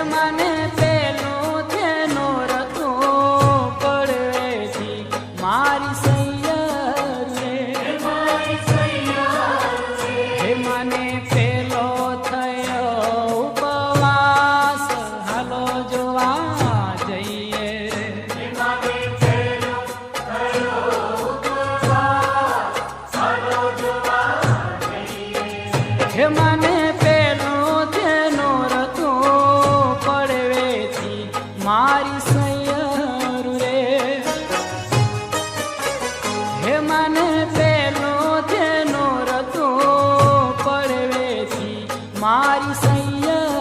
મને પેલું તેનો રતો પડવેથી મારી સૈયર રે હે મને પેલો થયો ઉપવાસ હાલો જોવા જઈએ હે મને પેલું તેનો રતો પડવેથી મારી સૈયર રે હે મને પેલો તેનો રતો પડવેથી મારી સૈયર